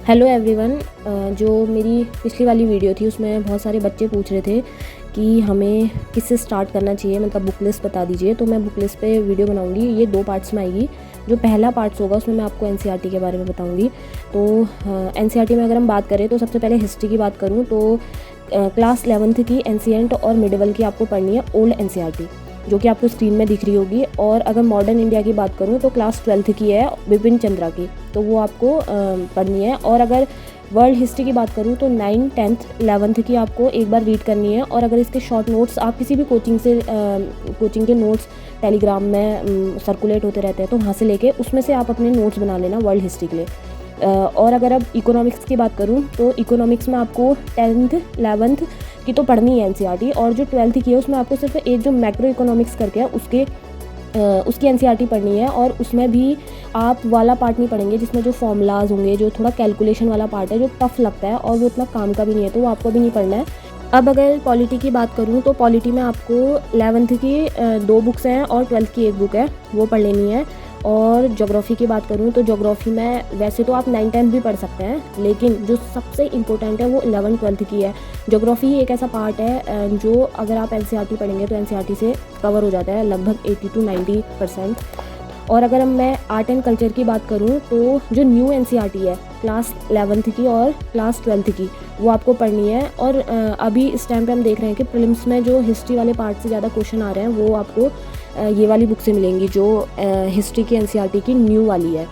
Hello everyone. जो मेरी पिछली वाली वीडियो थी उसमें बहुत सारे बच्चे पूछ रहे थे कि हमें किससे स्टार्ट करना चाहिए, मतलब बुक लिस्ट बता दीजिए। तो मैं बुक लिस्ट पे वीडियो बनाऊंगी, ये 2 पार्ट्स में आएगी। जो पहला पार्ट्स होगा उसमें मैं आपको एनसीईआरटी के बारे में बताऊंगी। तो एनसीईआरटी में अगर हम बात करें तो सबसे पहले हिस्ट्री की बात करूँ तो क्लास 11th की एंशिएंट और मिडिवल की आपको पढ़नी है ओल्ड एनसीईआरटी, जो कि आपको स्क्रीन में दिख रही होगी। और अगर मॉडर्न इंडिया की बात करूँ तो क्लास 12th की है विपिन चंद्रा की, तो वो आपको पढ़नी है। और अगर वर्ल्ड हिस्ट्री की बात करूँ तो 9, 10th, 11th की आपको एक बार रीड करनी है। और अगर इसके शॉर्ट नोट्स आप किसी भी कोचिंग के नोट्स टेलीग्राम में सर्कुलेट होते रहते हैं, तो वहाँ से लेके उसमें से आप अपने नोट्स बना लेना वर्ल्ड हिस्ट्री के लिए। और अगर अब इकोनॉमिक्स की बात करूँ तो इकोनॉमिक्स में आपको 10th, 11th की तो पढ़नी है एनसीईआरटी, और जो 12th की है उसमें आपको सिर्फ एक जो मैक्रो इकोनॉमिक्स करके है उसकी एनसीईआरटी पढ़नी है। और उसमें भी आप वाला पार्ट नहीं पढ़ेंगे जिसमें जो फॉर्मूलाज होंगे, जो थोड़ा कैलकुलेशन वाला पार्ट है, जो टफ लगता है और वो उतना काम का भी नहीं है, तो वो आपको भी नहीं पढ़ना है। अब अगर पॉलिटी की बात करूँ तो पॉलिटी में आपको 11th की 2 बुक्स हैं और 12th की 1 बुक है, वो पढ़ लेनी है। और ज्योग्राफी की बात करूँ तो ज्योग्राफी में वैसे तो आप 9, 10 भी पढ़ सकते हैं, लेकिन जो सबसे इम्पोर्टेंट है वो 11, 12th की है। ज्योग्राफी ही एक ऐसा पार्ट है जो अगर आप एनसीईआरटी पढ़ेंगे तो एनसीईआरटी से कवर हो जाता है लगभग 80 to 90%। और अगर मैं आर्ट एंड कल्चर की बात करूँ तो जो न्यू एनसीईआरटी है क्लास 11th की और क्लास 12th की, वो आपको पढ़नी है। और अभी इस टाइम पे हम देख रहे हैं कि प्रीलिम्स में जो हिस्ट्री वाले पार्ट से ज़्यादा क्वेश्चन आ रहे हैं वो आपको ये वाली बुक से मिलेंगी, जो हिस्ट्री की एनसीईआरटी की न्यू वाली है।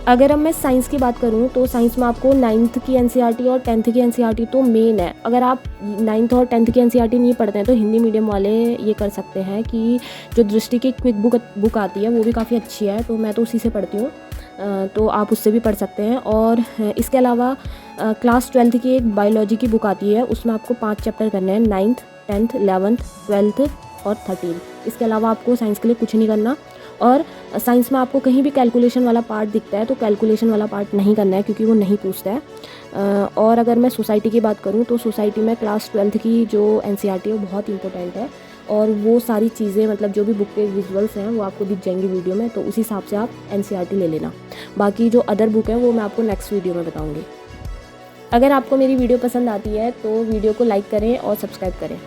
अगर अब मैं साइंस की बात करूँ तो साइंस में आपको 9th की एनसीईआरटी और 10th की एनसीईआरटी तो मेन है। अगर आप 9th और 10th की एनसीईआरटी नहीं पढ़ते हैं तो हिंदी मीडियम वाले ये कर सकते हैं कि जो दृष्टि की क्विक बुक आती है वो भी काफ़ी अच्छी है, तो मैं तो उसी से पढ़ती हूँ, तो आप उससे भी पढ़ सकते हैं। और इसके अलावा क्लास 12th की एक बायोलॉजी की बुक आती है, उसमें आपको 5 चैप्टर करने हैं, 9th, 10th, 11th, 12th और 13। इसके अलावा आपको साइंस के लिए कुछ नहीं करना। और साइंस में आपको कहीं भी कैलकुलेशन वाला पार्ट दिखता है तो कैलकुलेशन वाला पार्ट नहीं करना है, क्योंकि वो नहीं पूछता है। और अगर मैं सोसाइटी की बात करूँ तो सोसाइटी में क्लास 12th की जो एनसीईआरटी है वो बहुत इंपॉर्टेंट है, और वो सारी चीज़ें मतलब जो भी बुक के विजुअल्स हैं वो आपको दिख जाएंगी वीडियो में, तो उस हिसाब से आप एनसीईआरटी ले लेना। बाकी जो अदर बुक है वो मैं आपको नेक्स्ट वीडियो में बताऊँगी। अगर आपको मेरी वीडियो पसंद आती है तो वीडियो को लाइक करें और सब्सक्राइब करें।